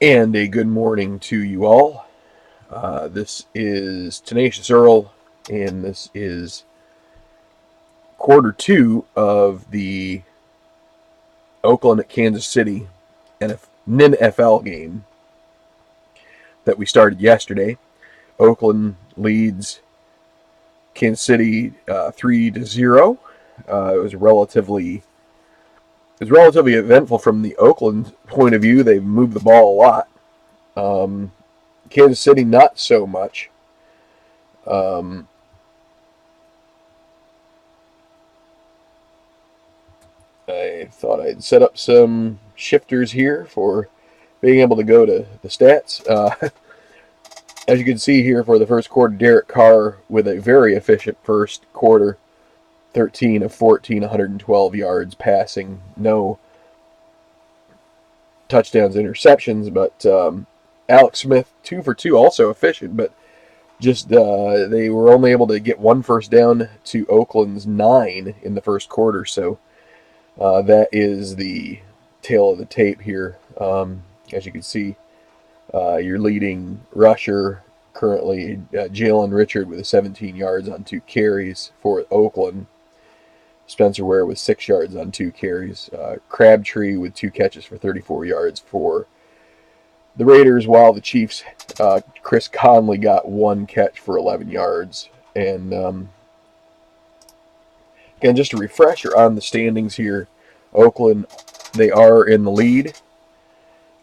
And a good morning to you all. This is Tenacious Earl, and this is quarter two of the Oakland at Kansas City NinFL game that we started yesterday. Oakland leads Kansas City 3-0. It was relatively eventful from the Oakland point of view. They moved the ball a lot. Kansas City not so much. I thought I'd set up some shifters here for being able to go to the stats. As you can see here for the first quarter, Derek Carr with a very efficient first quarter, 13 of 14, 112 yards passing, no touchdowns, interceptions, but Alex Smith, 2 for 2, also efficient, but just they were only able to get one first down to Oakland's 9 in the first quarter, so that is the tail of the tape here. As you can see, your leading rusher currently, Jalen Richard, with 17 yards on 2 carries for Oakland. Spencer Ware with 6 yards on 2 carries. Crabtree with 2 catches for 34 yards for the Raiders, while the Chiefs, Chris Conley got 1 catch for 11 yards. And again, just a refresher on the standings here. Oakland, they are in the lead.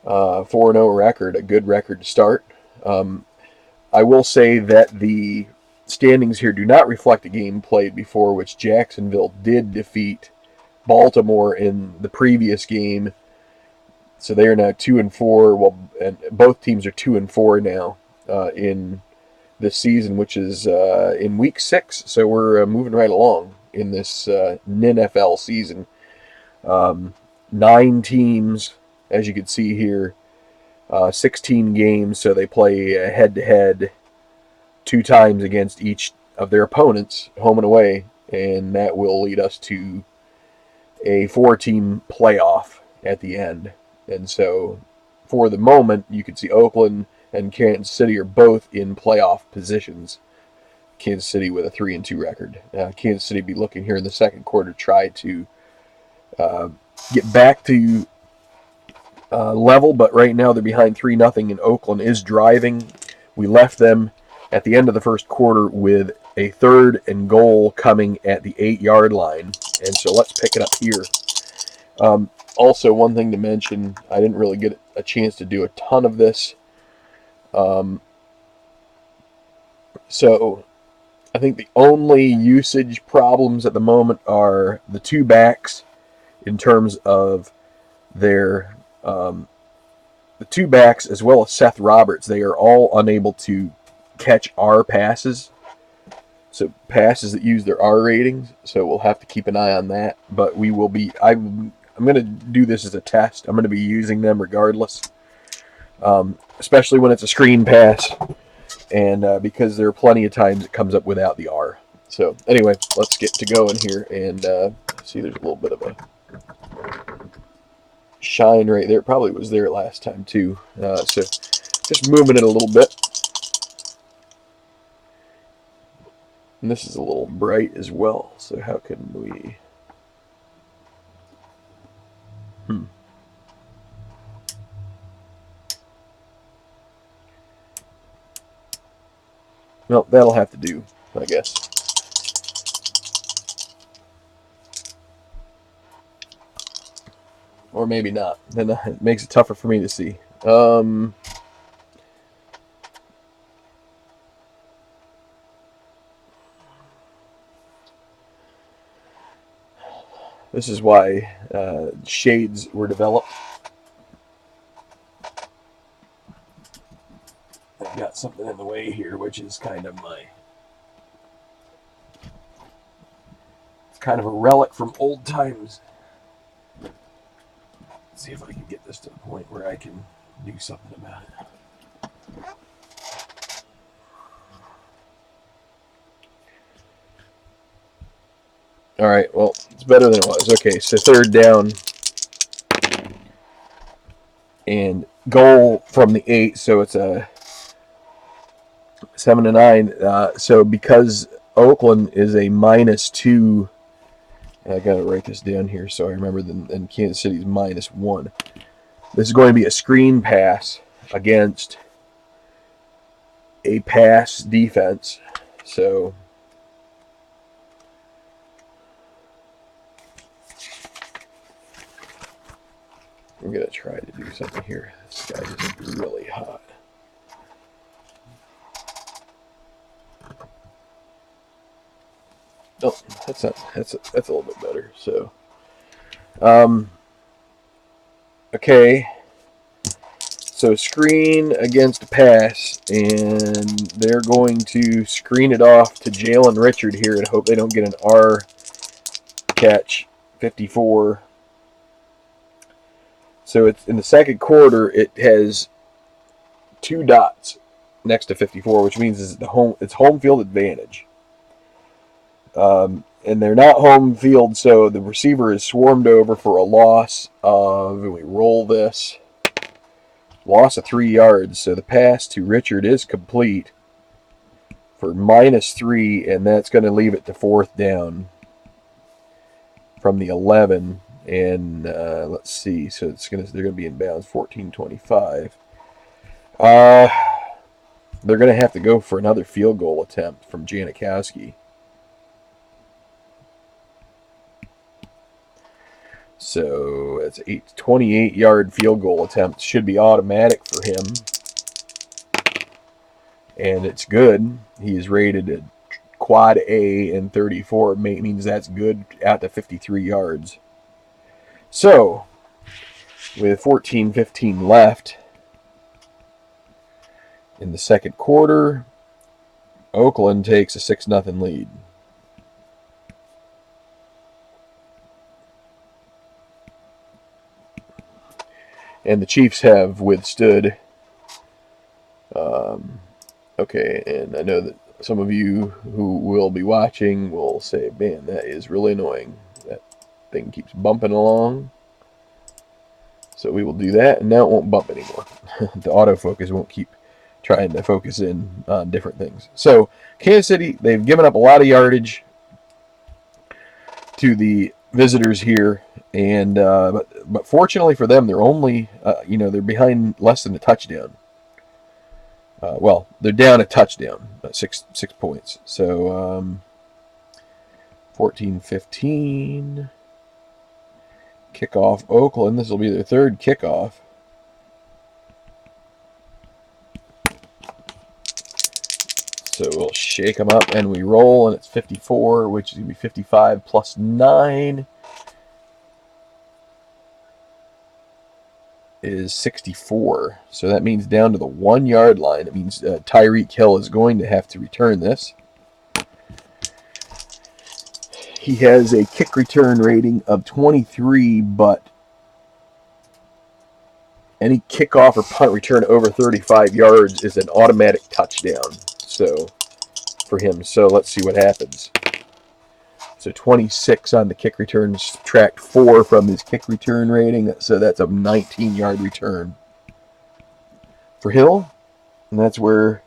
4-0 record, a good record to start. I will say that the standings here do not reflect a game played before, which Jacksonville did defeat Baltimore in the previous game. So they are now 2-4. Well, and both teams are 2-4 now in this season, which is in week 6. So we're moving right along in this NinFL season. 9 teams, as you can see here, 16 games, so they play head-to-head 2 times against each of their opponents, home and away, and that will lead us to a 4-team playoff at the end. And so, for the moment, you can see Oakland and Kansas City are both in playoff positions. Kansas City with a 3-2 record. Kansas City be looking here in the second quarter to try to get back to level, but right now they're behind 3-0, and Oakland is driving. We left them at the end of the first quarter with a 3rd and goal coming at the 8-yard line, and so let's pick it up here. Also, one thing to mention, I didn't really get a chance to do a ton of this, so I think the only usage problems at the moment are the 2 backs in terms of their the 2 backs, as well as Seth Roberts. They are all unable to catch R passes, so passes that use their R ratings. So we'll have to keep an eye on that. But we will be. I'm going to do this as a test. I'm going to be using them regardless, especially when it's a screen pass, and because there are plenty of times it comes up without the R. So anyway, let's get to going here and see. There's a little bit of a shine right there. It probably was there last time too. So just moving it a little bit. And this is a little bright as well. So how can we... Well, that'll have to do, I guess. Or maybe not. Then it makes it tougher for me to see. This is why shades were developed. I've got something in the way here, which is kind of it's kind of a relic from old times. Let's see if I can get this to the point where I can do something about it. All right, well, it's better than it was. Okay, so 3rd down and goal from the 8, so it's a 7-9. So because Oakland is a -2, I gotta write this down here so I remember. Then Kansas City's -1. This is going to be a screen pass against a pass defense. So I'm going to try to do something here. This guy is really hot. Oh, that's a little bit better. So, okay. So screen against a pass, and they're going to screen it off to Jalen Richard here and hope they don't get an R catch. 54. So it's in the second quarter. It has 2 dots next to 54, which means it's home field advantage. And they're not home field, so the receiver is swarmed over for a loss of, we roll this, loss of 3 yards. So the pass to Richard is complete for -3, and that's going to leave it to 4th down from the 11. And let's see, so they're going to be in bounds 14-25. They're going to have to go for another field goal attempt from Janikowski. So it's a 28-yard field goal attempt. Should be automatic for him. And it's good. He is rated a quad A in 34. Means that's good out to 53 yards. So, with 14-15 left in the second quarter, Oakland takes a 6-0 lead. And the Chiefs have withstood. Okay, and I know that some of you who will be watching will say, man, that is really annoying. That thing keeps bumping along. So we will do that, and now it won't bump anymore. The autofocus won't keep trying to focus in on different things. So Kansas City, they've given up a lot of yardage to the visitors here, and but fortunately for them, they're only they're behind less than a touchdown. Well, they're down a touchdown, 6 points. So 14-15. Kickoff Oakland. This will be their 3rd kickoff. So we'll shake them up and we roll, and it's 54, which is going to be 55 plus 9 is 64. So that means down to the 1-yard line. It means Tyreek Hill is going to have to return this. He has a kick return rating of 23, but any kickoff or punt return over 35 yards is an automatic touchdown. So for him, so let's see what happens. So 26 on the kick return, subtract 4 from his kick return rating, so that's a 19-yard return for Hill, and that's where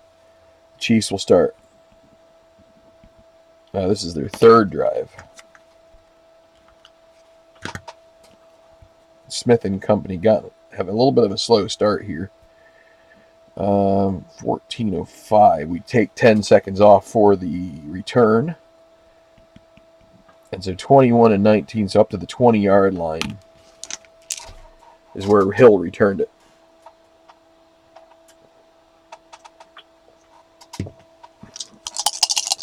the Chiefs will start. This is their 3rd drive. Smith and company have a little bit of a slow start here. 14:05. We take 10 seconds off for the return. And so 21-19, so up to the 20-yard line is where Hill returned it.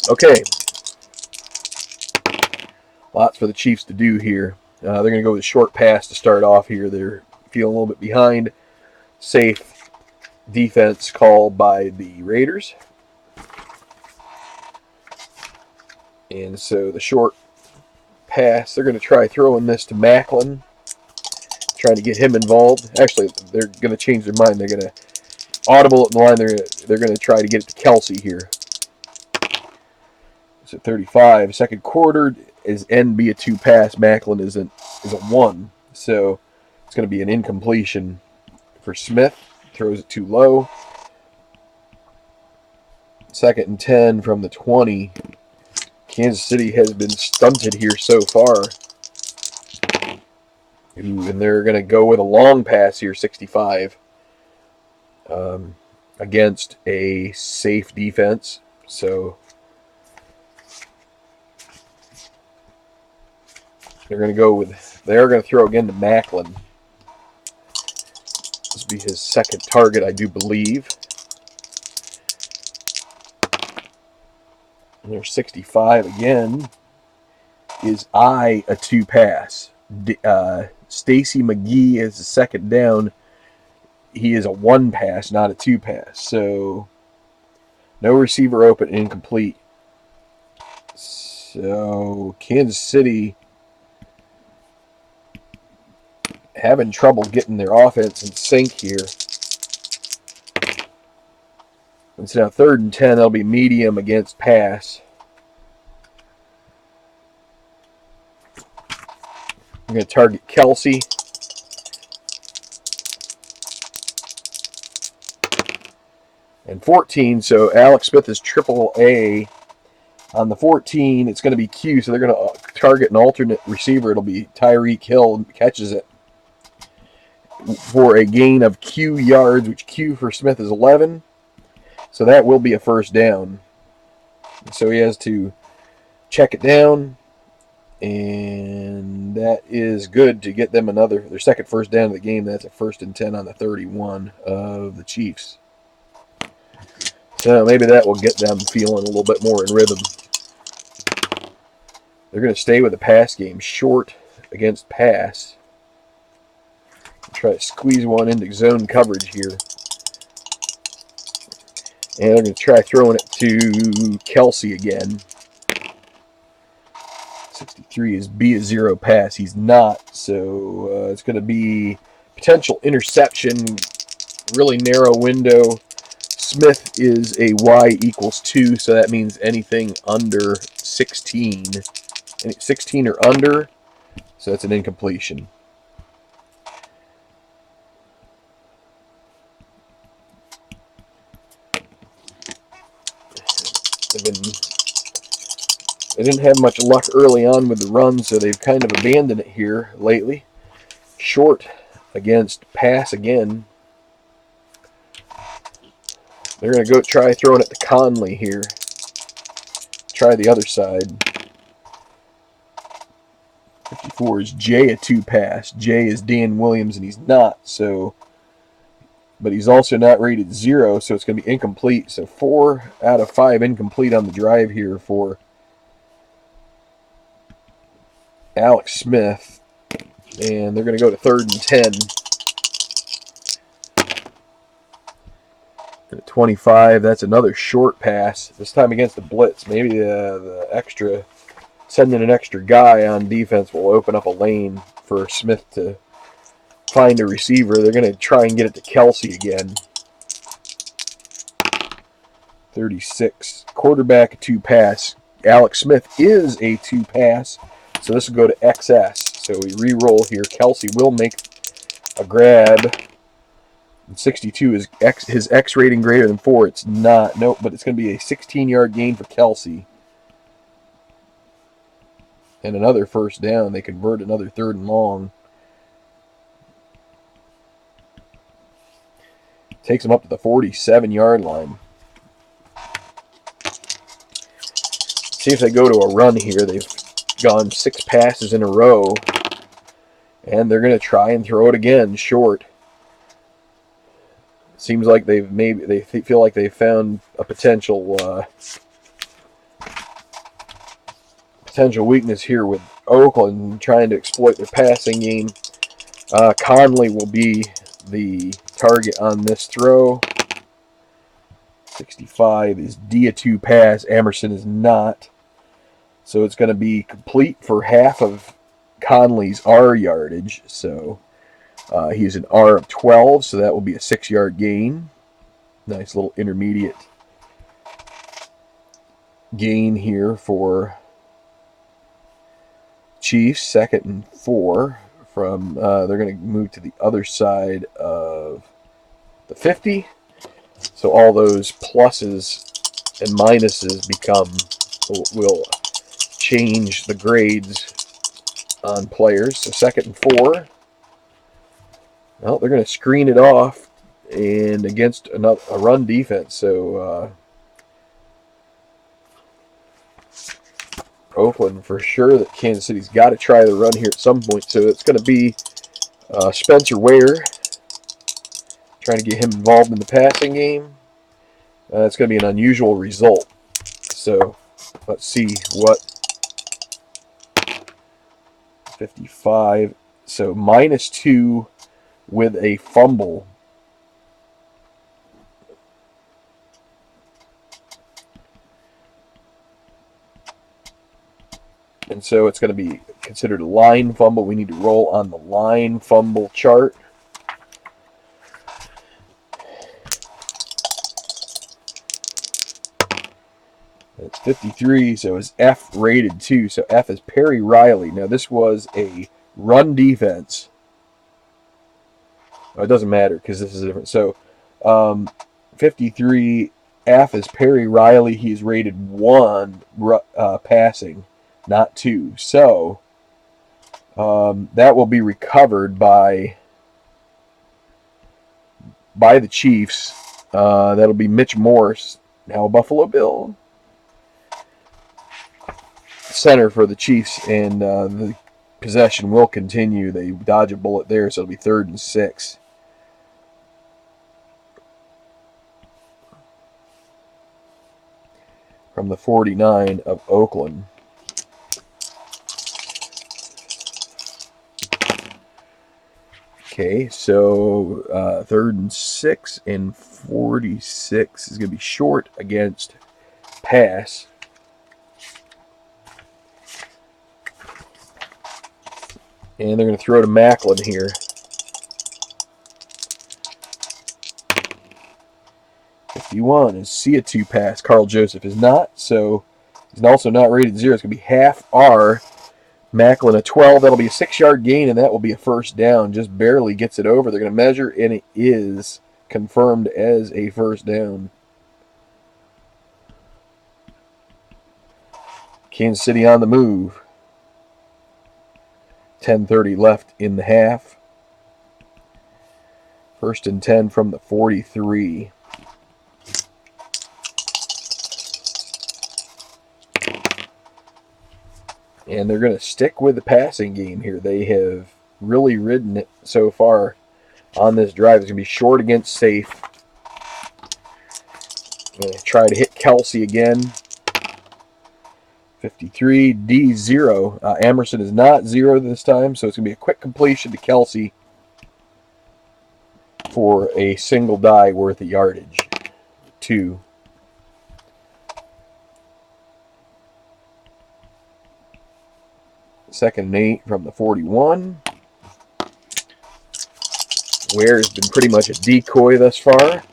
Okay. Lots for the Chiefs to do here. They're going to go with a short pass to start off here. They're feeling a little bit behind. Safe defense called by the Raiders. And so the short pass, they're going to try throwing this to Macklin, trying to get him involved. Actually, they're going to change their mind. They're going to audible at the line. They're going to try to get it to Kelsey here. It's at 35. Second quarter is end be a 2 pass. Macklin is a 1. So it's going to be an incompletion for Smith. throws it too low. 2nd and 10 from the 20. Kansas City has been stunted here so far. Ooh, and they're going to go with a long pass here, 65, against a safe defense. So they're going to throw again to Macklin. This will be his 2nd target, I do believe. And there's 65 again. Is a 2-pass. Stacy McGee is a 2nd down. He is a 1-pass, not a 2-pass. So no receiver open, incomplete. So Kansas City having trouble getting their offense in sync here. It's now 3rd and 10. That'll be medium against pass. I'm going to target Kelsey. And 14, so Alex Smith is triple A. On the 14, it's going to be Q, so they're going to target an alternate receiver. It'll be Tyreek Hill, catches it for a gain of Q yards, which Q for Smith is 11. So that will be a 1st down. So he has to check it down, and that is good to get them their 2nd 1st down of the game. That's a 1st and 10 on the 31 of the Chiefs. So maybe that will get them feeling a little bit more in rhythm. They're going to stay with the pass game, short against pass. Try to squeeze one into zone coverage here. And they're going to try throwing it to Kelsey again. 63 is B, a 0 pass. He's not, so it's going to be potential interception, really narrow window. Smith is a Y equals 2, so that means anything under 16. 16 or under, so that's an incompletion. They didn't have much luck early on with the run, so they've kind of abandoned it here lately. Short against pass again. They're going to go try throwing it to Conley here. Try the other side. 54 is Jay, a 2-pass. Jay is Dan Williams, and he's not, so... But he's also not rated 0, so it's going to be incomplete. So 4 out of 5 incomplete on the drive here for Alex Smith. And they're going to go to 3rd and 10. And at 25, that's another short pass. This time against the blitz. Maybe sending an extra guy on defense will open up a lane for Smith to find a receiver. They're going to try and get it to Kelsey again. 36. Quarterback, 2-pass. Alex Smith is a 2-pass, so this will go to XS. So we re-roll here. Kelsey will make a grab. And 62 is his X rating greater than 4. It's not. Nope, but it's going to be a 16-yard gain for Kelsey. And another 1st down. They convert another 3rd and long. Takes them up to the 47-yard line. See if they go to a run here. They've gone 6 passes in a row. And they're going to try and throw it again, short. Seems like they feel like they've found a potential weakness here with Oakland trying to exploit their passing game. Conley will be the target on this throw. 65 is D, a 2-pass. Emerson is not. So it's going to be complete for half of Conley's R yardage. So he's an R of 12, so that will be a 6-yard gain. Nice little intermediate gain here for Chiefs. 2nd and 4 from they're going to move to the other side of the 50. So all those pluses and minuses will change the grades on players. So 2nd and 4. Well, they're going to screen it off and against a run defense. So Oakland for sure that Kansas City's got to try the run here at some point. So it's going to be Spencer Ware trying to get him involved in the passing game. It's going to be an unusual result. So let's see what 55. So -2 with a fumble. And so it's going to be considered a line fumble. We need to roll on the line fumble chart. It's 53, so it's F rated too. So F is Perry Riley. Now this was a run defense. Oh, it doesn't matter because this is different. So 53, F is Perry Riley. He's rated 1 passing, not 2. So that will be recovered by the Chiefs. That'll be Mitch Morse, now a Buffalo Bill, center for the Chiefs, and the possession will continue. They dodge a bullet there, so it'll be 3rd and 6. From the 49 of Oakland. Okay, so 3rd and 6 and 46 is going to be short against pass. And they're going to throw to Macklin here. You want is see a 2 pass. Carl Joseph is not, so he's also not rated 0. It's going to be half R. Macklin a 12. That'll be a 6-yard gain, and that will be a 1st down. Just barely gets it over. They're going to measure, and it is confirmed as a 1st down. Kansas City on the move. 10:30 left in the half. 1st and 10 from the 43. And they're going to stick with the passing game here. They have really ridden it so far on this drive. It's going to be short against safe. Going to try to hit Kelsey again. 53, D0. Amerson is not 0 this time, so it's going to be a quick completion to Kelsey for a single die worth of yardage. 2. Second and 8 from the 41. Ware has been pretty much a decoy thus far.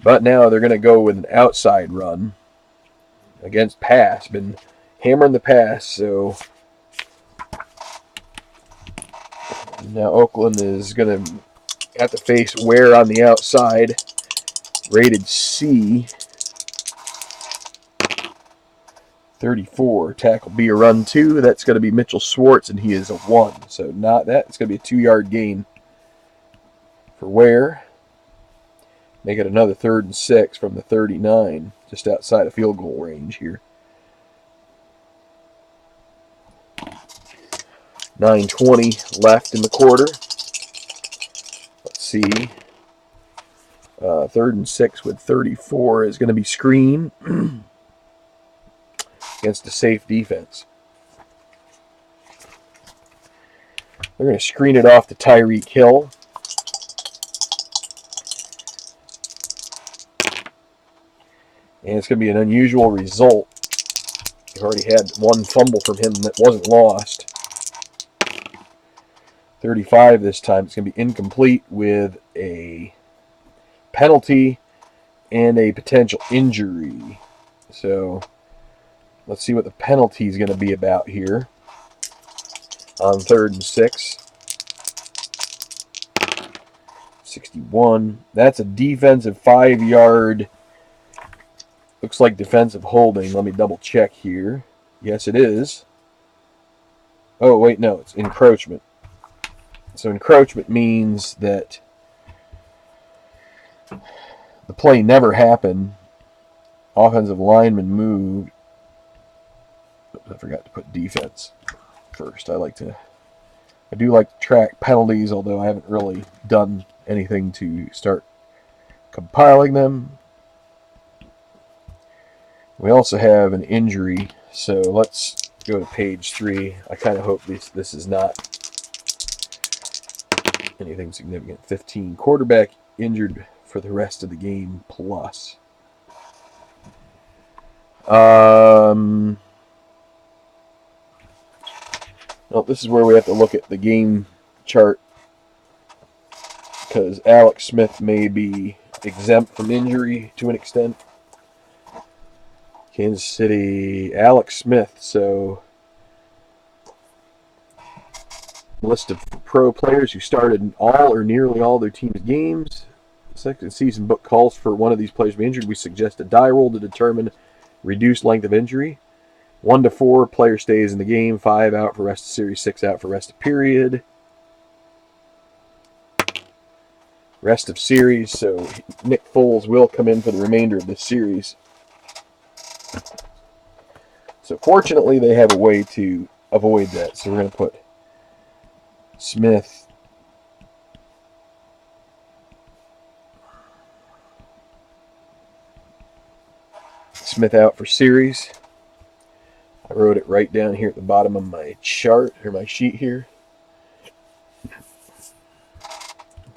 But now they're going to go with an outside run against pass. Been hammering the pass, so now Oakland is going to have to face Ware on the outside. Rated C. 34. Tackle B a run 2. That's going to be Mitchell Schwartz, and he is a 1. So not that. It's going to be a 2-yard gain for Ware. Make it another 3rd and 6 from the 39, just outside of field goal range here. 9:20 left in the quarter. Let's see. 3rd and 6 with 34 is going to be screen against a safe defense. They're going to screen it off to Tyreek Hill. And it's going to be an unusual result. We've already had 1 fumble from him that wasn't lost. 35 this time. It's going to be incomplete with a penalty and a potential injury. So let's see what the penalty is going to be about here on 3rd and 6. 61. That's a defensive 5-yard. Looks like defensive holding. Let me double check here. Yes, it is. Oh, wait, no, it's encroachment. So encroachment means that the play never happened. Offensive lineman moved. I forgot to put defense first. I do like to track penalties, although I haven't really done anything to start compiling them. We also have an injury, so let's go to page 3. I kind of hope this is not anything significant. 15. Quarterback injured for the rest of the game plus. Well, this is where we have to look at the game chart because Alex Smith may be exempt from injury to an extent. Kansas City, Alex Smith. So, list of pro players who started in all or nearly all their team's games. Second season book calls for one of these players to be injured. We suggest a die roll to determine reduced length of injury. 1 to 4, player stays in the game. 5 out for rest of series. 6 out for rest of period. Rest of series. So Nick Foles will come in for the remainder of this series. So fortunately, they have a way to avoid that. So we're going to put Smith. Smith out for series. I wrote it right down here at the bottom of my chart, or my sheet here.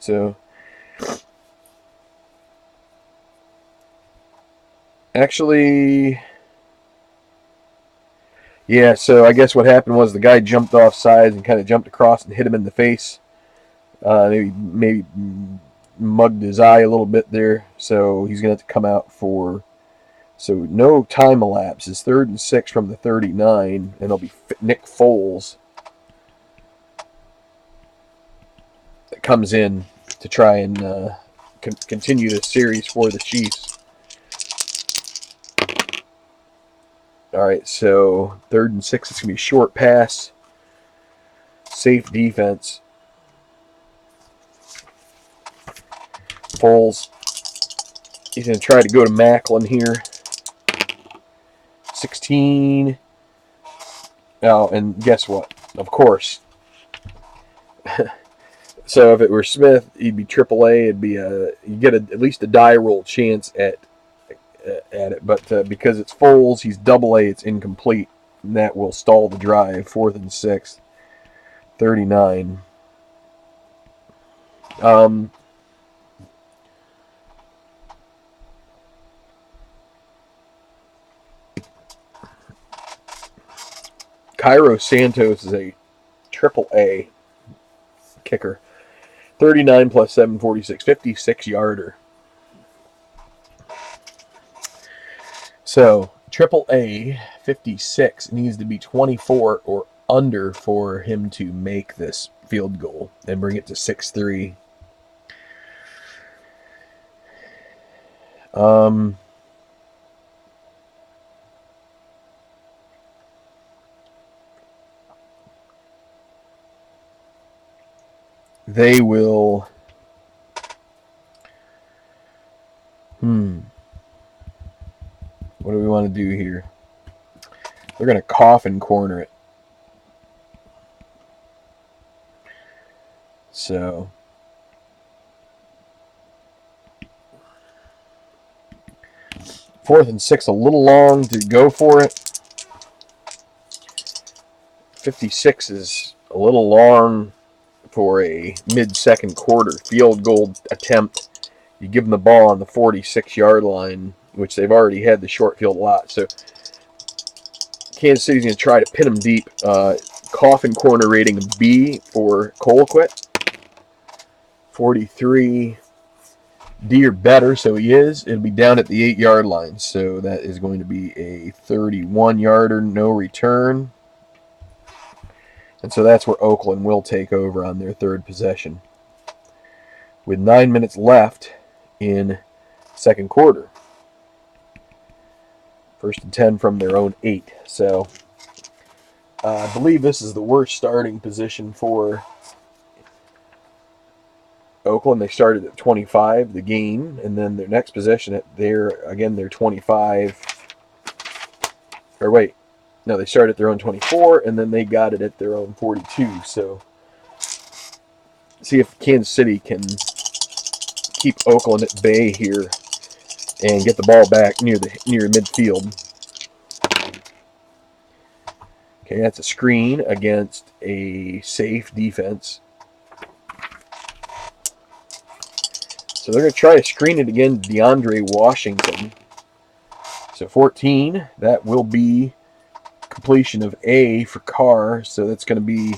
So, actually, yeah, so I guess what happened was the guy jumped off sides and kind of jumped across and hit him in the face. Maybe mugged his eye a little bit there, so he's going to have to come out for... So no time elapse. It's 3rd and 6 from the 39, and it'll be Nick Foles that comes in to try and continue the series for the Chiefs. All right, so 3rd and 6, it's going to be a short pass. Safe defense. Foles, he's going to try to go to Macklin here. 16. Oh, and guess what? Of course. So if it were Smith, he'd be AAA. It'd be you get at least a die roll chance at it. But because it's Foles, he's AA. It's incomplete, and that will stall the drive. 4th and 6, 39. Cairo Santos is a AAA kicker. 39 plus 7, 46. 56-yarder. So, AAA 56 needs to be 24 or under for him to make this field goal and bring it to 6-3. They will... What do we want to do here? They're going to coffin corner it. So... 4th and 6, a little long to go for it. 56 is a little long for a mid-second quarter field goal attempt. You give them the ball on the 46-yard line, which they've already had the short field a lot. So Kansas City's going to try to pin them deep. Coffin corner rating B for Colquitt. 43. D or better, so he is. It'll be down at the 8-yard line. So that is going to be a 31-yarder, no return. And so that's where Oakland will take over on their 3rd possession. with 9 minutes left in second quarter. 1st and 10 from their own 8. So I believe this is the worst starting position for Oakland. They started at 25, the game, and then their next possession at their 25. Or wait, no, they started at their own 24, and then they got it at their own 42. So see if Kansas City can keep Oakland at bay here and get the ball back near midfield. Okay, that's a screen against a safe defense. So they're going to try to screen it again, DeAndre Washington. So 14, that will be completion of A for Carr. So that's going to be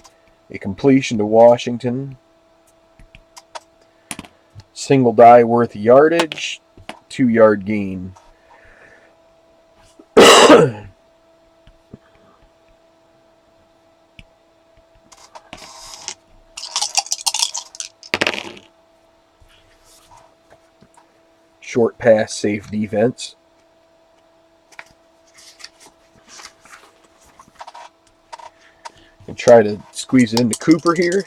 a completion to Washington. Single die worth yardage, 2-yard gain. Short pass, safe defense. And try to squeeze it into Cooper here.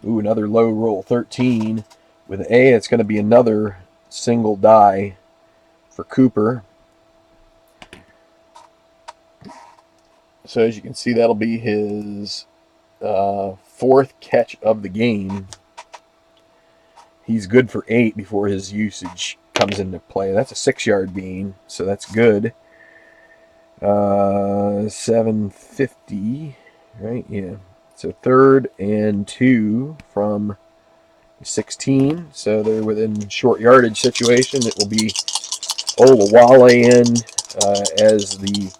Ooh, another low roll, 13. With A, it's going to be another single die for Cooper. So as you can see, that'll be his 4th catch of the game. He's good for 8 before his usage comes into play. That's a 6-yard gain, so that's good. 750, right? Yeah. So 3rd and 2 from 16. So they're within short yardage situation. It will be Olawale in as the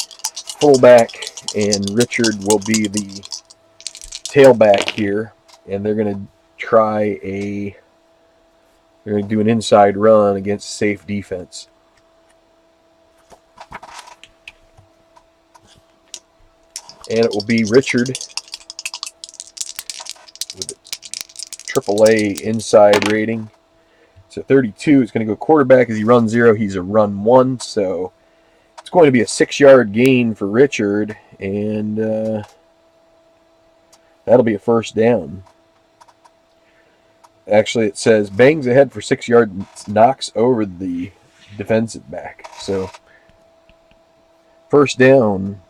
fullback, and Richard will be the tailback here. And they're going to try they're going to do an inside run against safe defense. And it will be Richard with a AAA inside rating. So 32 is going to go quarterback as he runs 0. He's a run 1. So it's going to be a 6-yard gain for Richard. And that'll be a first down. Actually, it says bangs ahead for 6 yards, knocks over the defensive back. So first down.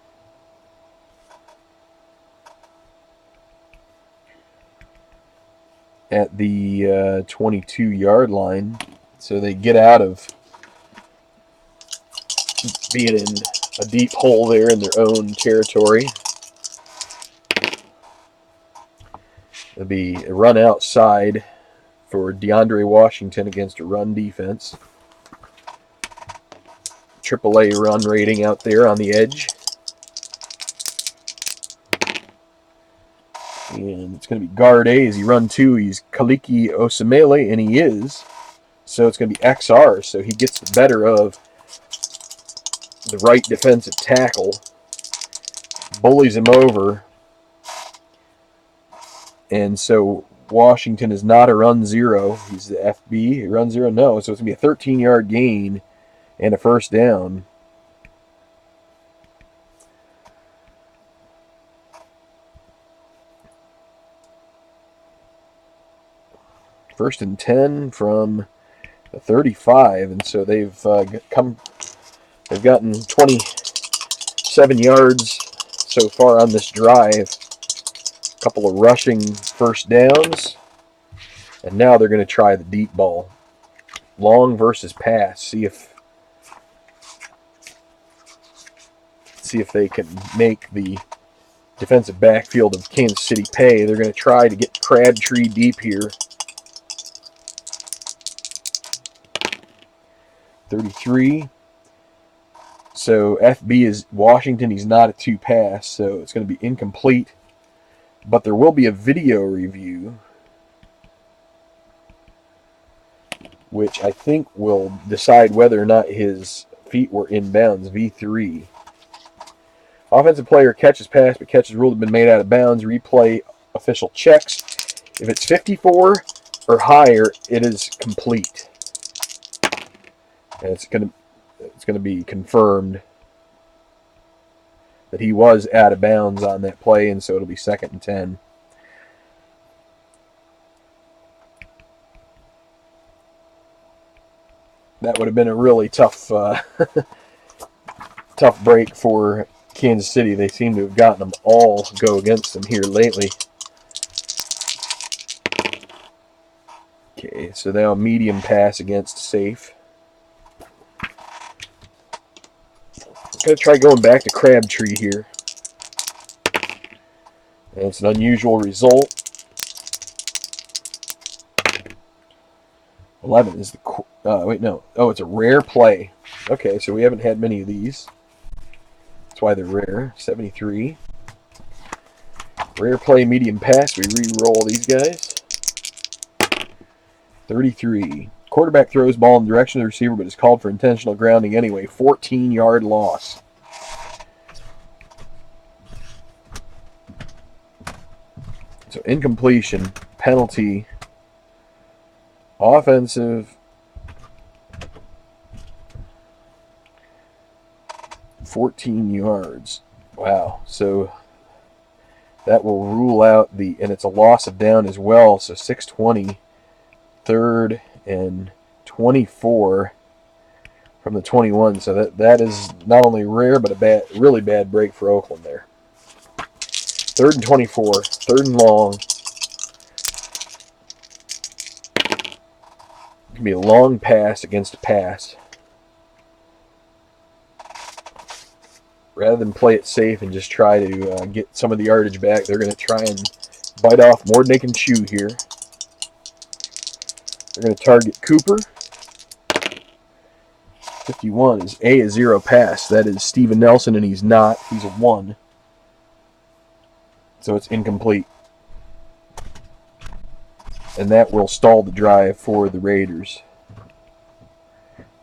At the 22-yard line. So they get out of being in a deep hole there in their own territory. It'll be a run outside for DeAndre Washington against a run defense. AAA run rating out there on the edge. And it's going to be guard A as he run 2. He's Kaliki Osemele, and he is. So it's going to be XR. So he gets the better of the right defensive tackle. Bullies him over. And so Washington is not a run 0. He's the FB. Run 0, no. So it's going to be a 13-yard gain and a first down. First and 10 from the 35, and so they've gotten 27 yards so far on this drive. A couple of rushing first downs, and now they're going to try the deep ball, long versus pass. See if they can make the defensive backfield of Kansas City pay. They're going to try to get Crabtree deep here. 33. So FB is Washington. He's not a 2-pass, so it's going to be incomplete. But there will be a video review, which I think will decide whether or not his feet were in bounds. V3. Offensive player catches pass, but catches ruled to have been made out of bounds. Replay official checks. If it's 54 or higher, it is complete. And it's gonna be confirmed that he was out of bounds on that play, and so it'll be 2nd and 10. That would have been a really tough tough break for Kansas City. They seem to have gotten them all go against them here lately. Okay, so now medium pass against safe. I'm going to try going back to Crabtree here. And it's an unusual result. 11 is the... wait, no. Oh, it's a rare play. Okay, so we haven't had many of these. That's why they're rare. 73. Rare play, medium pass. We re-roll these guys. 33. Quarterback throws ball in the direction of the receiver, but is called for intentional grounding anyway. 14-yard loss. So incompletion, penalty, offensive, 14 yards. Wow. So that will rule out and it's a loss of down as well. So 6:20, 3rd and 24 from the 21. So that is not only rare, but a really bad break for Oakland there. 3rd and 24, 3rd and long. It can be a long pass against a pass. Rather than play it safe and just try to get some of the yardage back, they're going to try and bite off more than they can chew here. They're going to target Cooper. 51 is a 0 pass. That is Steven Nelson, and he's not. He's a 1. So it's incomplete. And that will stall the drive for the Raiders.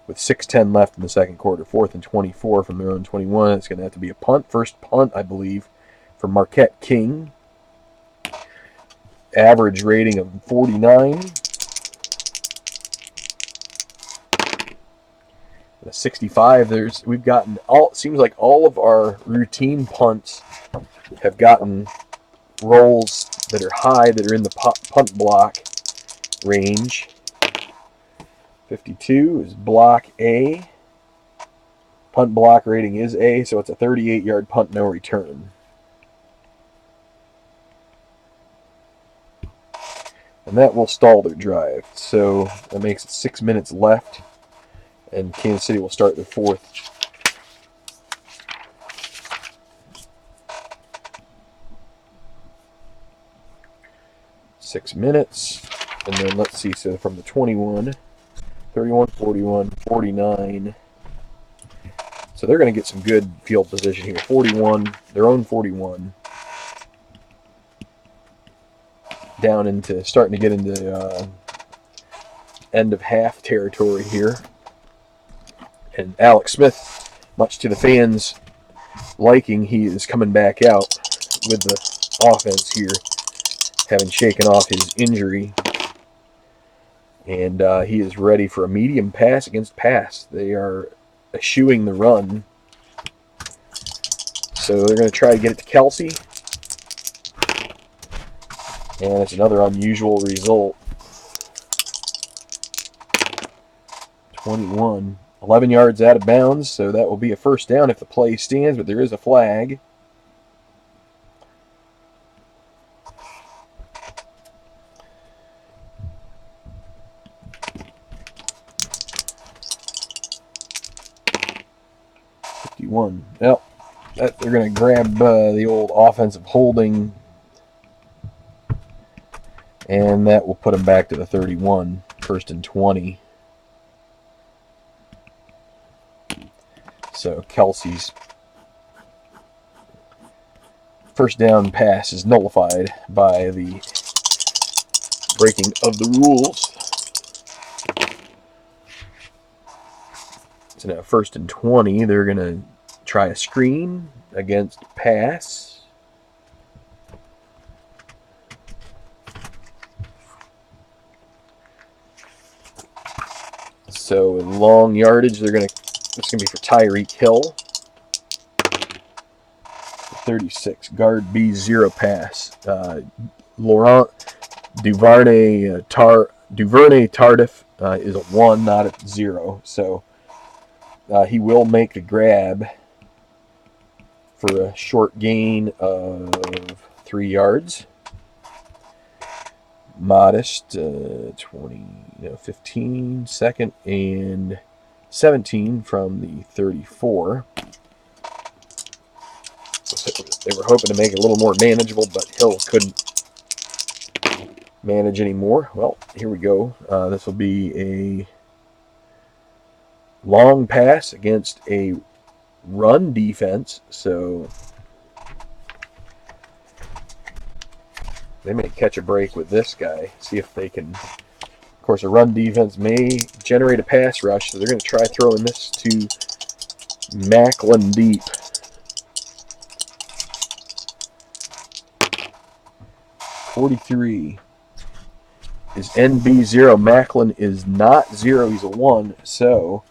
With 6:10 left in the second quarter. 4th and 24 from their own 21. It's going to have to be a punt. First punt, I believe, for Marquette King. Average rating of 49. And a 65. We've gotten it seems like all of our routine punts have gotten rolls that are high, that are in the punt block range. 52 is block A. Punt block rating is A, so it's a 38-yard punt, no return. And that will stall their drive. So that makes it 6 minutes left, and Kansas City will start their 4th. Six minutes, and then let's see, so from the 21, 31, 41, 49. So they're going to get some good field position here. 41, their own 41. Down into, starting to get into end of half territory here. And Alex Smith, much to the fans' liking, he is coming back out with the offense here, having shaken off his injury. And he is ready for a medium pass against pass. They are eschewing the run. So they're going to try to get it to Kelsey. And it's another unusual result. 21. 11 yards out of bounds, so that will be a first down if the play stands, but there is a flag. Well, they're going to grab the old offensive holding, and that will put them back to the 31, 1st and 20. So Kelsey's first down pass is nullified by the breaking of the rules. So now 1st and 20, they're going to try a screen against pass. So long yardage, it's going to be for Tyreek Hill. 36. Guard B, 0 pass. Laurent Duvernay Tardif is a 1, not a 0. So he will make the grab for a short gain of 3 yards. Modest 15, second and 17 from the 34. They were hoping to make it a little more manageable, but Hill couldn't manage anymore. Well, here we go. This will be a long pass against a run defense, so they may catch a break with this guy. See if they can. Of course, a run defense may generate a pass rush, so they're going to try throwing this to Macklin deep. 43 is NB0. Macklin is not 0. He's a 1. So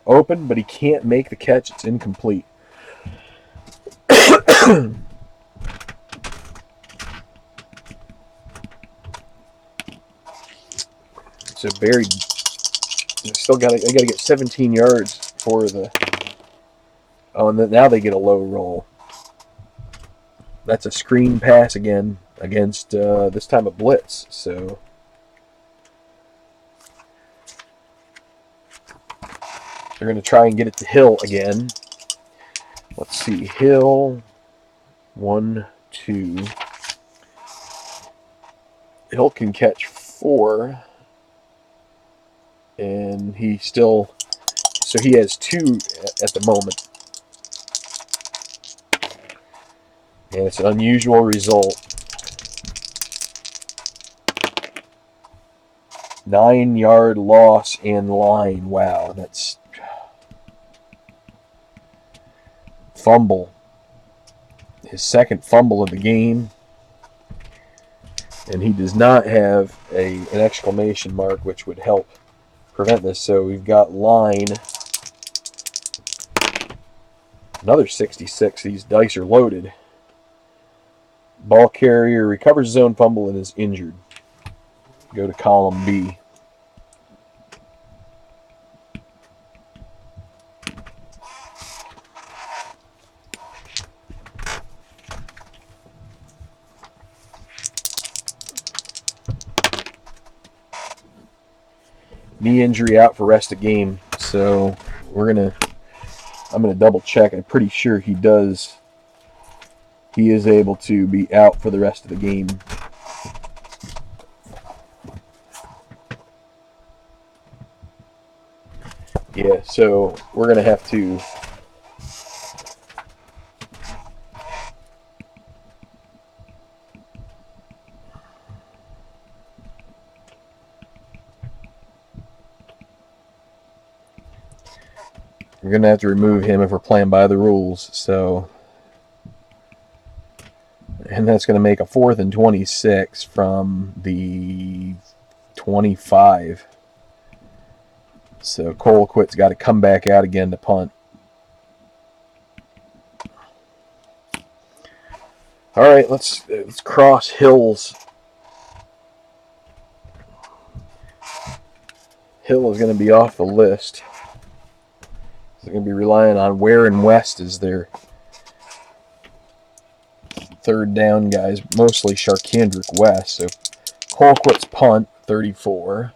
open, but he can't make the catch. It's incomplete. So Barry still got to get 17 yards for the. Oh, and now they get a low roll. That's a screen pass again against this time a blitz. So they're going to try and get it to Hill again. Let's see, Hill 1, 2. Hill can catch 4. And he still, so he has 2 at the moment. And it's an unusual result. 9-yard loss in line. Wow, that's fumble. His second fumble of the game. And he does not have an exclamation mark, which would help prevent this. So we've got line. Another 66. These dice are loaded. Ball carrier recovers his own fumble and is injured. Go to column B. Knee injury, out for rest of game. So I'm gonna double check. I'm pretty sure he does. He is able to be out for the rest of the game. Yeah, so we're going to have to remove him if we're playing by the rules. So, and that's going to make a 4th and 26 from the 25. So Colquitt's got to come back out again to punt. All right, let's cross Hill's. Hill is going to be off the list. They're going to be relying on Ware and West as their third down guys, mostly Sharkandrick West. So Colquitt's punt, 34.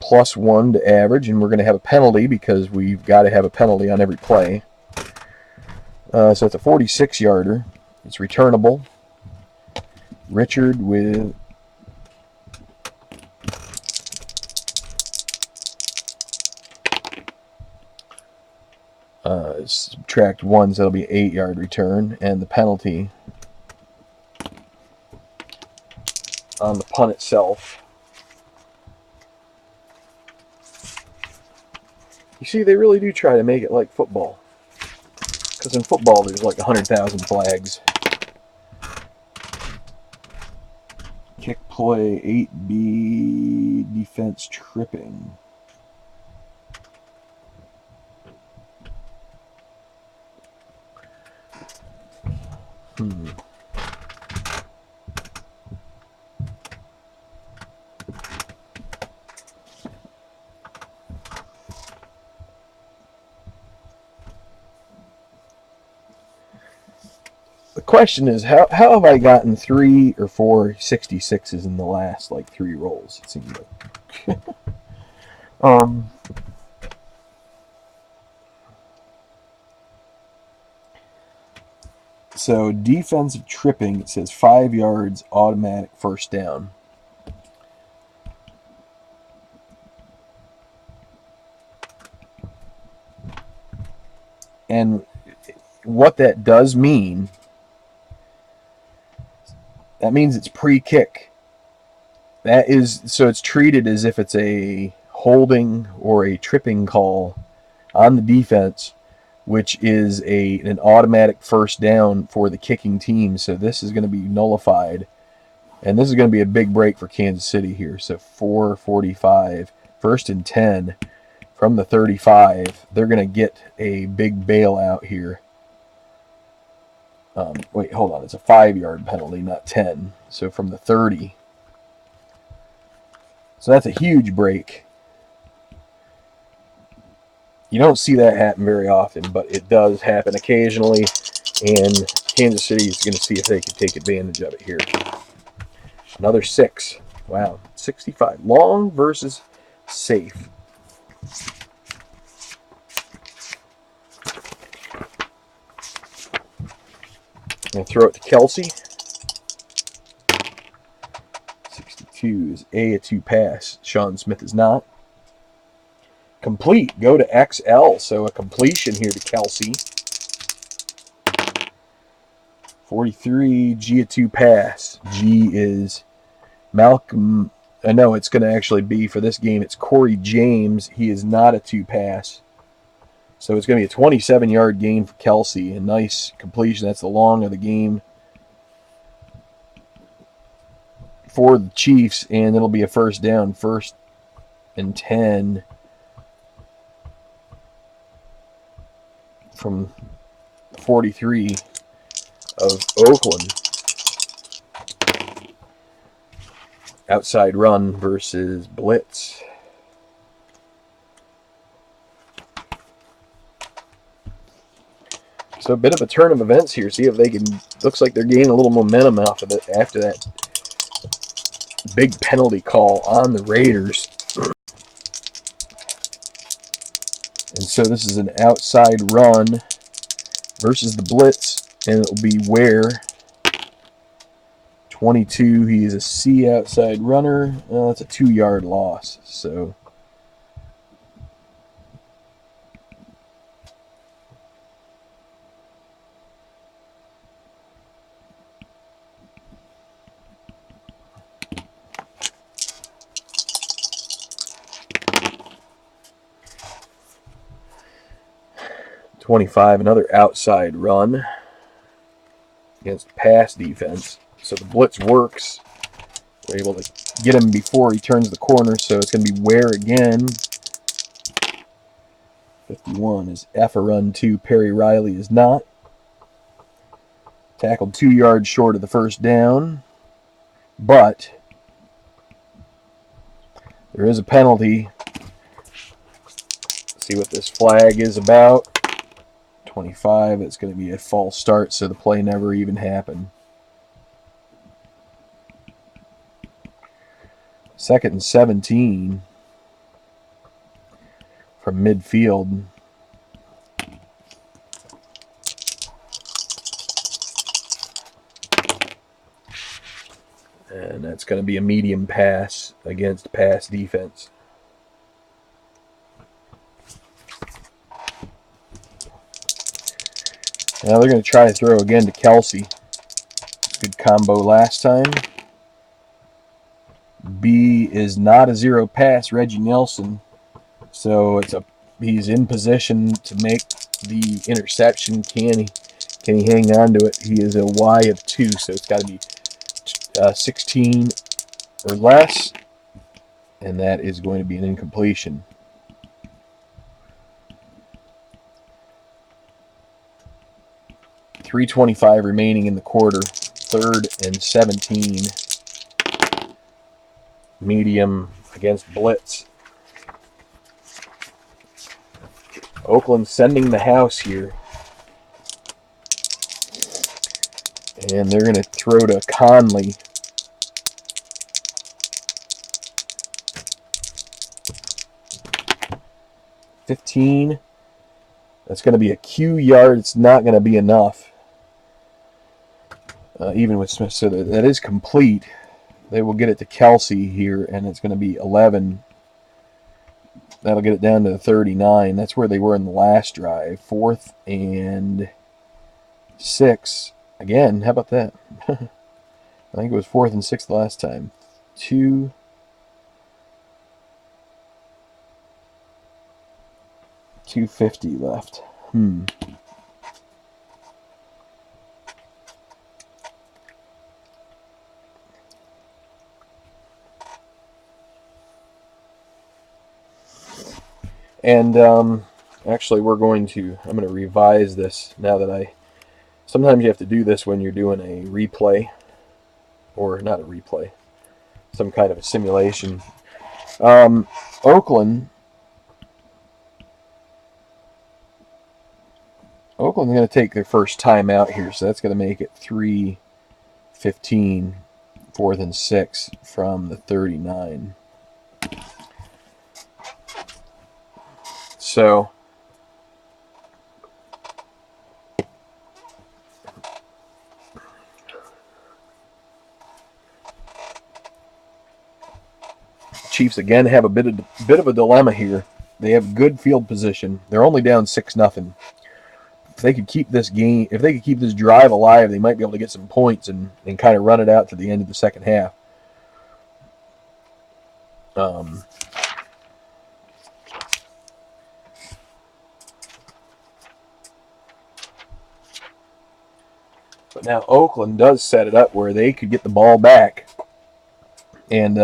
+1 to average, and we're going to have a penalty because we've got to have a penalty on every play. So it's a 46-yarder. It's returnable. Richard with subtract 1, so that'll be an 8-yard return, and the penalty on the punt itself. You see, they really do try to make it like football. Because in football, there's like 100,000 flags. Kick play, 8B, defense tripping. The question is, how have I gotten 3 or 4 66s in the last, like, 3 rolls, it seems like. um, so, defensive tripping, it says 5 yards, automatic first down. And what that does mean, that means it's pre-kick. That is, so it's treated as if it's a holding or a tripping call on the defense, which is an automatic first down for the kicking team. So this is going to be nullified, and this is going to be a big break for Kansas City here. So 4:45, 1st and 10 from the 35. They're going to get a big bailout here. Wait, hold on. It's a 5-yard penalty, not 10. So from the 30. So that's a huge break. You don't see that happen very often, but it does happen occasionally, and Kansas City is going to see if they can take advantage of it here. Another 6. Wow, 65. Long versus safe. I'm going to throw it to Kelsey. 62 is a 2 pass. Sean Smith is not. Complete. Go to XL. So a completion here to Kelsey. 43. G a 2 pass. G is Malcolm. I know it's going to actually be for this game. It's Corey James. He is not a 2 pass. So it's going to be a 27-yard gain for Kelsey. A nice completion. That's the long of the game for the Chiefs, and it'll be a first down. 1st and 10 from 43 of Oakland. Outside run versus blitz. So a bit of a turn of events here. See if they can. Looks like they're gaining a little momentum off of it after that big penalty call on the Raiders. And so this is an outside run versus the blitz, and it'll be Ware. 22, he is a C outside runner. That's a 2-yard loss. So .25, another outside run against pass defense. So the blitz works. We're able to get him before he turns the corner, so it's going to be Ware again. 51 is F a run 2. Perry Riley is not. Tackled 2 yards short of the first down. But there is a penalty. Let's see what this flag is about. 25, it's going to be a false start, so the play never even happened. 2nd and 17 from midfield. And that's going to be a medium pass against pass defense. Now they're going to try to throw again to Kelsey. Good combo last time. B is not a 0 pass, Reggie Nelson. So he's in position to make the interception. Can he hang on to it? He is a Y of 2, so it's got to be 16 or less. And that is going to be an incompletion. 3:25 remaining in the quarter. 3rd and 17. Medium against blitz. Oakland sending the house here. And they're going to throw to Conley. $15. That's going to be a Q yard. It's not going to be enough. Even with Smith. So that is complete. They will get it to Kelsey here, and it's going to be 11. That'll get it down to 39. That's where they were in the last drive. 4th and 6. Again, how about that? I think it was 4th and 6 last time. 2:50 left. And actually, I'm going to revise this now that sometimes you have to do this when you're doing a replay, or not a replay, some kind of a simulation. Oakland's going to take their first time out here, so that's going to make it 3:15, 4th and 6 from the 39. So Chiefs again have a bit of a dilemma here. They have good field position. They're only down 6-0. If they could keep this drive alive, they might be able to get some points and kind of run it out to the end of the second half. But now Oakland does set it up where they could get the ball back and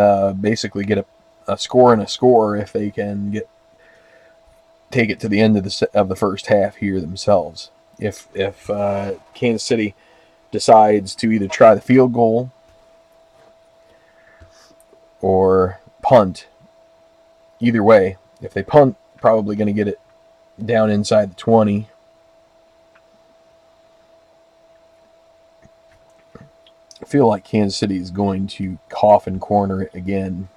basically get a score and a score if they can take it to the end of the first half here themselves. If Kansas City decides to either try the field goal or punt, either way, if they punt, probably going to get it down inside the 20. I feel like Kansas City is going to coffin corner it again.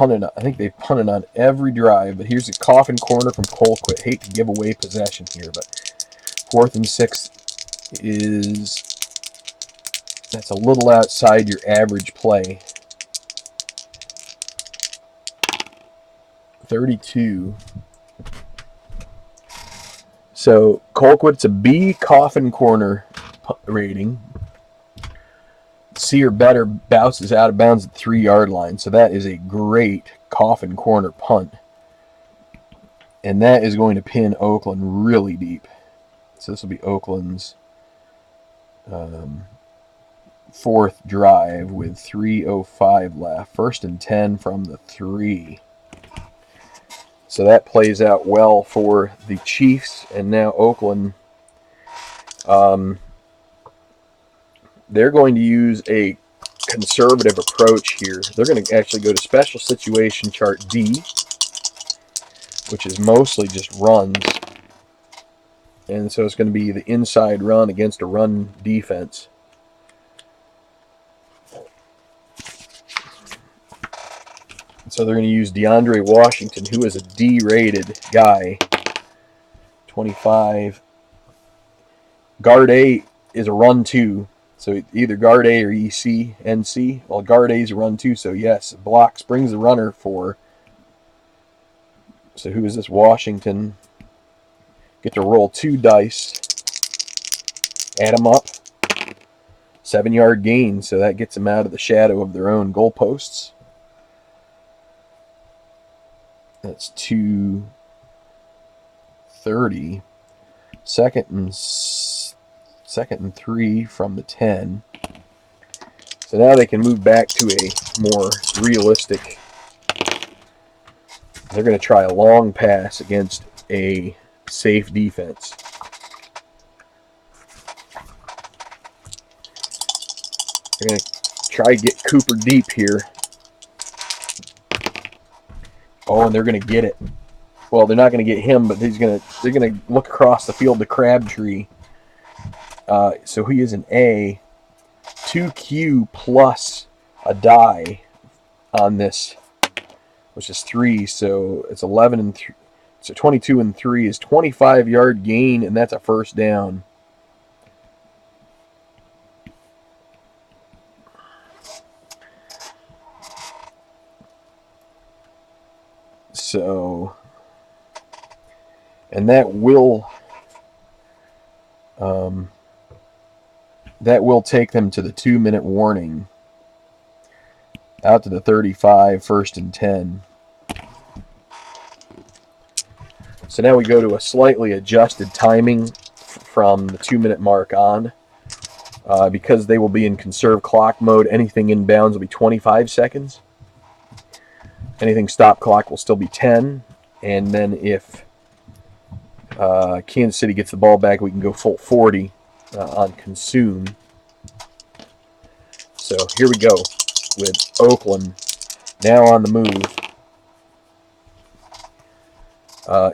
I think they've punted on every drive, but here's a coffin corner from Colquitt. Hate to give away possession here, but 4th and 6 that's a little outside your average play. 32. So Colquitt's a B coffin corner rating. C or better bounces out of bounds at the 3-yard line. So that is a great coffin corner punt. And that is going to pin Oakland really deep. So this will be Oakland's 4th drive with 3:05 left. 1st and 10 from the 3. So that plays out well for the Chiefs. And now Oakland, they're going to use a conservative approach here. They're going to actually go to special situation chart D, which is mostly just runs. And so it's going to be the inside run against a run defense. So they're going to use DeAndre Washington, who is a D-rated guy. 25. Guard A is a run 2. So either guard A or EC, NC. Well, guard A is a run 2, so yes. Blocks, brings the runner for. So who is this? Washington. Get to roll 2 dice. Add them up. 7-yard gain, so that gets them out of the shadow of their own goalposts. That's 2:30. Second and 3 from the 10. So now they can move back to a more realistic. They're going to try a long pass against a safe defense. They're going to try to get Cooper deep here. Oh, and they're going to get it. Well, they're not going to get him, but they're going to look across the field to Crabtree. So he is an A. 2Q plus a die on this, which is 3. So it's 11 and 3. So 22 and 3 is 25-yard gain, and that's a first down. So, and that will take them to the 2-minute warning. Out to the 35, 1st and 10. So now we go to a slightly adjusted timing from the 2-minute mark on. Because they will be in conserve clock mode, anything inbounds will be 25 seconds. Anything stop clock will still be 10. And then if Kansas City gets the ball back, we can go full 40 on consume. So here we go with Oakland now on the move.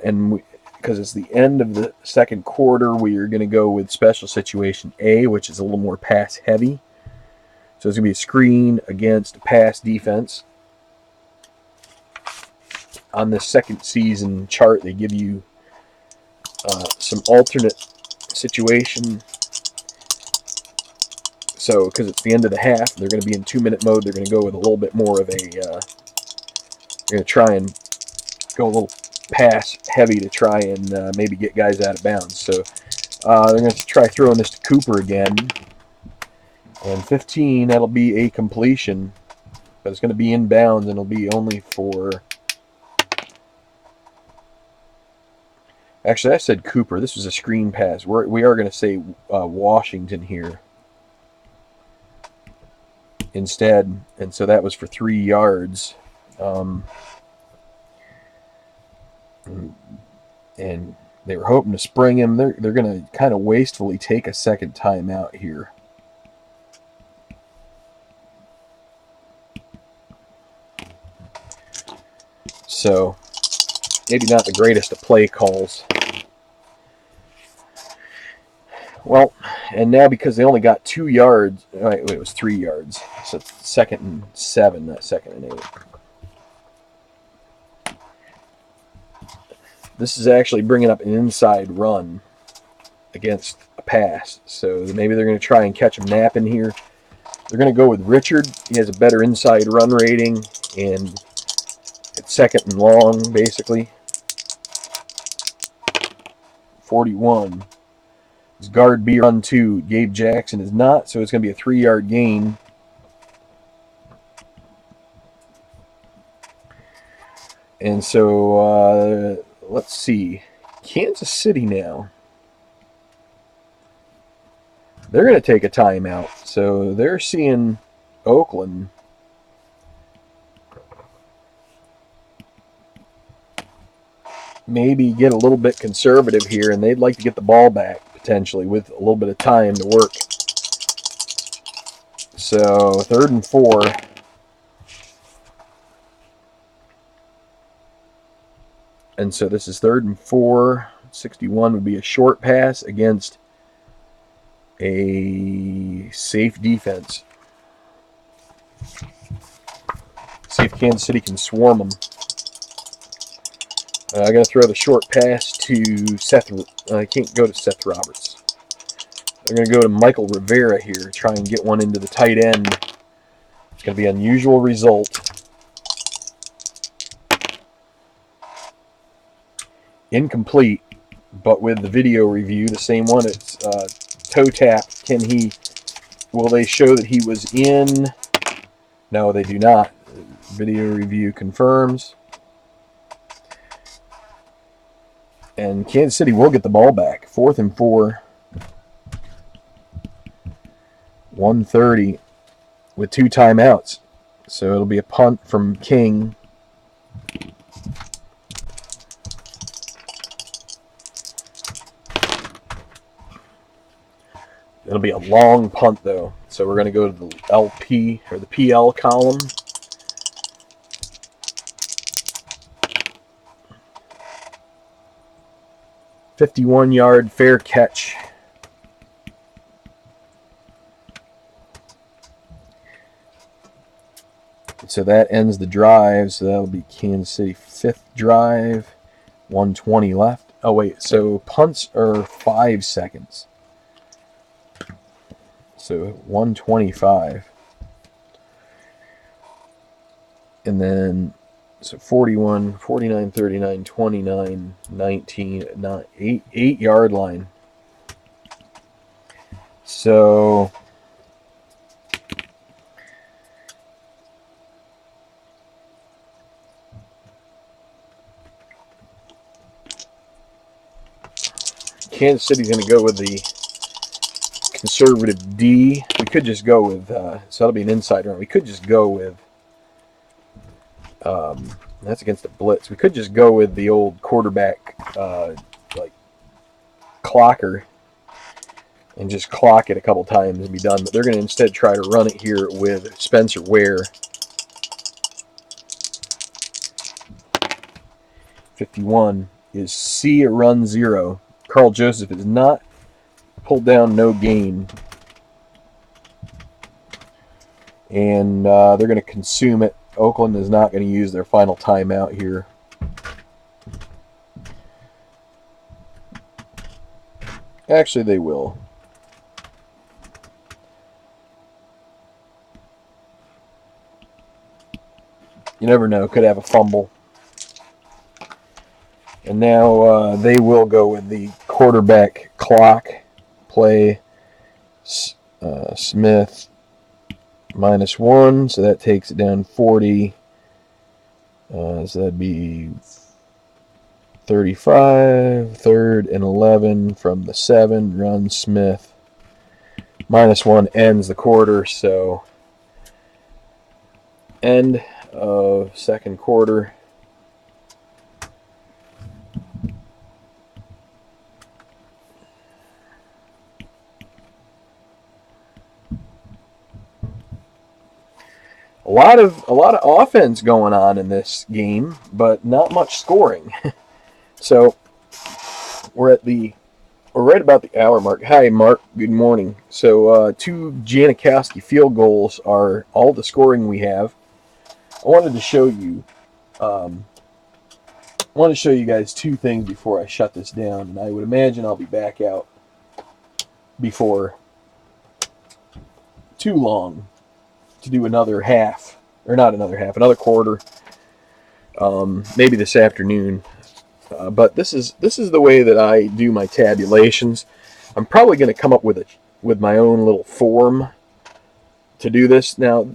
And because it's the end of the second quarter, we are going to go with special situation A, which is a little more pass heavy. So it's going to be a screen against pass defense. On this second season chart, they give you some alternate situation. So because it's the end of the half, they're going to be in 2-minute mode. They're going to go with a little bit more of a, they're going to try and go a little pass heavy to try and maybe get guys out of bounds. So they're going to try throwing this to Cooper again. And 15, that'll be a completion. But it's going to be inbounds, and it'll be only for... Actually, I said Cooper. This was a screen pass. We are going to say Washington here instead. And so that was for 3 yards. And they were hoping to spring him. They're going to kind of wastefully take a second timeout here. So maybe not the greatest of play calls. Well, and now because they only got 2 yards, wait, it was 3 yards. So it's 2nd and 7, not 2nd and 8. This is actually bringing up an inside run against a pass. So maybe they're going to try and catch him napping here. They're going to go with Richard. He has a better inside run rating, and it's 2nd and long, basically. 41. His guard B run 2. Gabe Jackson is not, so it's going to be a 3-yard gain. And so, let's see. Kansas City now. They're going to take a timeout. So they're seeing Oakland maybe get a little bit conservative here, and they'd like to get the ball back potentially with a little bit of time to work. So 3rd and 4. And so this is 3rd and 4. 61 would be a short pass against a safe defense. See if Kansas City can swarm them. I'm going to throw the short pass to Seth. I can't go to Seth Roberts. They're going to go to Michael Rivera here, try and get one into the tight end. It's going to be an unusual result. Incomplete, but with the video review, the same one. It's toe tap. Will they show that he was in? No, they do not. Video review confirms. And Kansas City will get the ball back. 4th and 4. 1:30 with 2 timeouts. So it'll be a punt from King. It'll be a long punt, though. So we're going to go to the LP, or the PL column. "51-yard fair catch." So that ends the drive. So that'll be Kansas City 5th drive. 1:20 left. Oh, wait. So punts are 5 seconds. So 1:25. And then, so 41, 49, 39, 29, 19, 8-yard line. So Kansas City's going to go with the conservative D. We could just go with, so that'll be an inside run. We could just go with, that's against the blitz. We could just go with the old quarterback, like, clocker, and just clock it a couple times and be done. But they're going to instead try to run it here with Spencer Ware. 51 is C, a run 0. Carl Joseph is not pulled down, no gain. And they're going to consume it. Oakland is not going to use their final timeout here. Actually, they will. You never know. Could have a fumble. And now they will go with the quarterback clock play. Smith -1, so that takes it down 40. So that'd be 35, 3rd and 11 from the 7. Run Smith. -1 ends the quarter, so end of second quarter. A lot of offense going on in this game, but not much scoring. So we're right about the hour mark. Hi, Mark. Good morning. So 2 Janikowski field goals are all the scoring we have. I wanted to show you guys 2 things before I shut this down, and I would imagine I'll be back out before too long to do another half, or not another half, another quarter, maybe this afternoon. But this is the way that I do my tabulations. I'm probably going to come up with my own little form to do this. Now,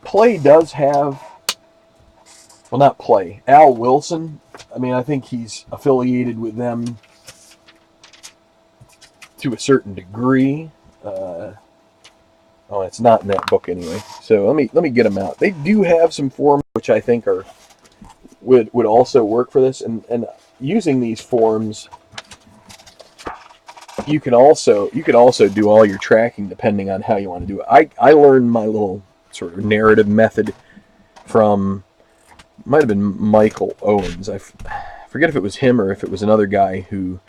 Play does have, well, not Play, Al Wilson. I mean, I think he's affiliated with them to a certain degree. Oh, it's not in that book anyway. So let me get them out. They do have some forms which I think would also work for this. And using these forms, you could also do all your tracking depending on how you want to do it. I learned my little sort of narrative method from, might have been Michael Owens. I forget if it was him or if it was another guy who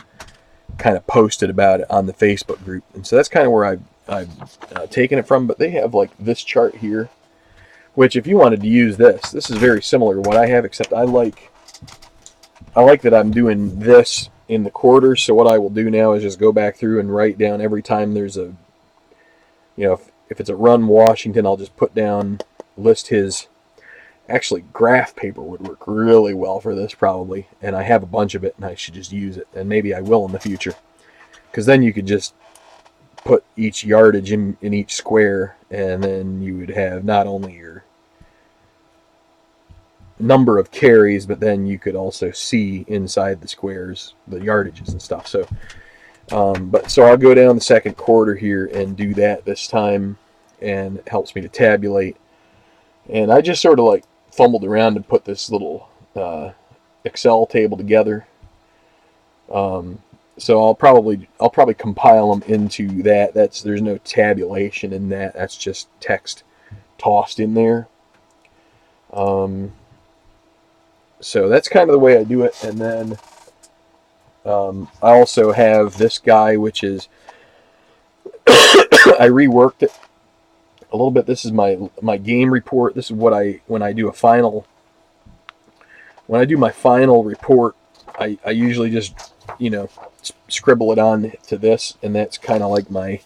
kind of posted about it on the Facebook group. And so that's kind of where I've taken it from. But they have like this chart here, which if you wanted to use this is very similar to what I have, except I like that I'm doing this in the quarters. So what I will do now is just go back through and write down every time there's a, if it's a run Washington, I'll just put down, list his, actually graph paper would work really well for this probably. And I have a bunch of it and I should just use it. And maybe I will in the future. Because then you could just put each yardage in each square, and then you would have not only your number of carries, but then you could also see inside the squares the yardages and stuff. So, so I'll go down the second quarter here and do that this time, and it helps me to tabulate. And I just sort of like fumbled around and put this little Excel table together. So I'll probably compile them into that. There's no tabulation in that. That's just text tossed in there. Um, so that's kind of the way I do it. And then I also have this guy, which is I reworked it a little bit. This is my game report. This is what when I do my final report. I usually just scribble it on to this, and that's kind of like my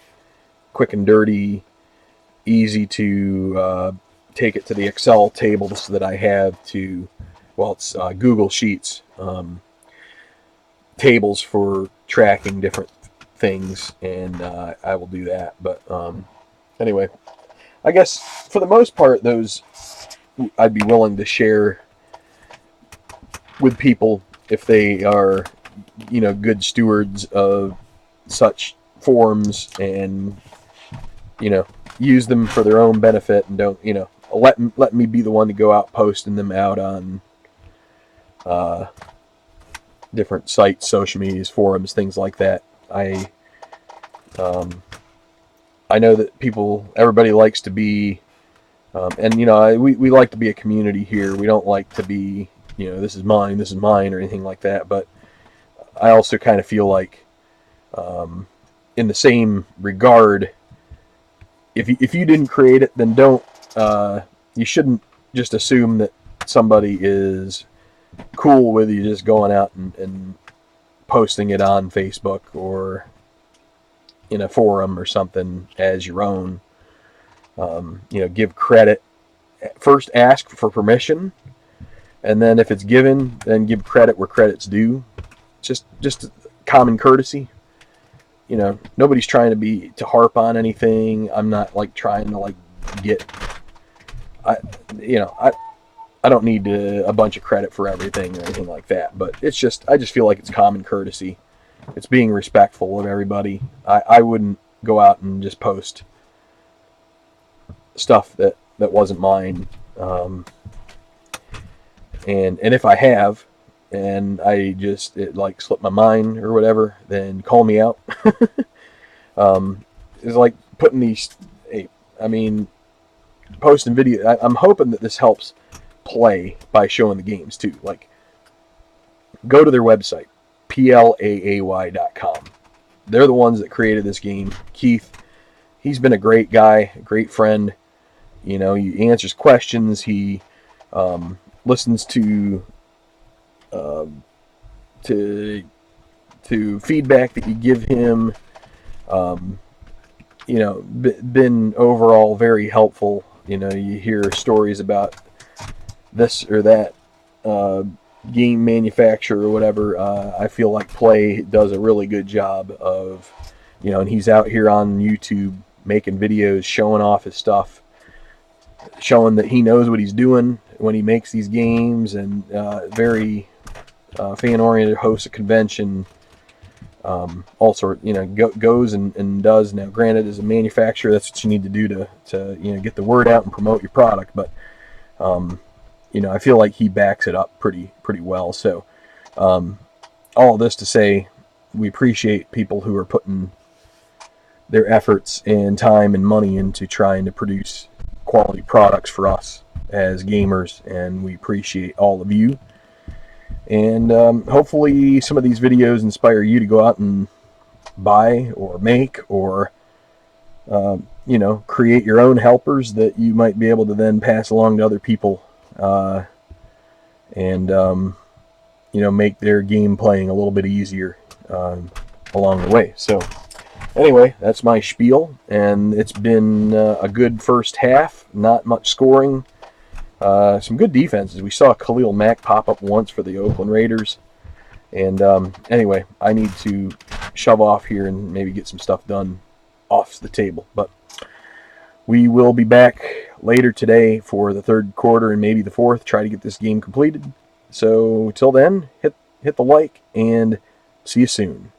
quick and dirty, easy to take it to the Excel table so that I have to, well, it's Google Sheets tables for tracking different things, and I will do that. But anyway, I guess for the most part, those I'd be willing to share with people if they are, good stewards of such forums, and use them for their own benefit, and don't let me be the one to go out posting them out on different sites, social medias, forums, things like that. I know that everybody likes to be, and we like to be a community here. We don't like to be, this is mine, or anything like that. But I also kind of feel like, in the same regard, if you didn't create it, then don't. You shouldn't just assume that somebody is cool with you just going out and posting it on Facebook or in a forum or something as your own. Give credit. First, ask for permission, and then if it's given, then give credit where credit's due. Just common courtesy. Nobody's trying to harp on anything. I'm not trying to get. I don't need a bunch of credit for everything or anything like that. But I just feel like it's common courtesy. It's being respectful of everybody. I wouldn't go out and just post stuff that wasn't mine. And if I have, and I just slipped my mind or whatever, then call me out. It's like putting these. Posting video. I'm hoping that this helps play by showing the games too. Go to their website, plaay.com. They're the ones that created this game. Keith, he's been a great guy, a great friend. He answers questions. He listens to feedback that you give him. Been overall very helpful. You hear stories about this or that game manufacturer or whatever. I feel like Play does a really good job of, and he's out here on YouTube making videos, showing off his stuff, showing that he knows what he's doing when he makes these games, and very fan-oriented, hosts a convention. Also, goes and does. Now, granted, as a manufacturer, that's what you need to do to get the word out and promote your product. But I feel like he backs it up pretty well. So, all of this to say, we appreciate people who are putting their efforts and time and money into trying to produce quality products for us as gamers, and we appreciate all of you. And hopefully some of these videos inspire you to go out and buy or make or, create your own helpers that you might be able to then pass along to other people, and make their game playing a little bit easier along the way. So anyway, that's my spiel, and it's been a good first half. Not much scoring. Some good defenses. We saw Khalil Mack pop up once for the Oakland Raiders. And anyway, I need to shove off here and maybe get some stuff done off the table. But we will be back later today for the third quarter and maybe the fourth. Try to get this game completed. So till then, hit the like and see you soon.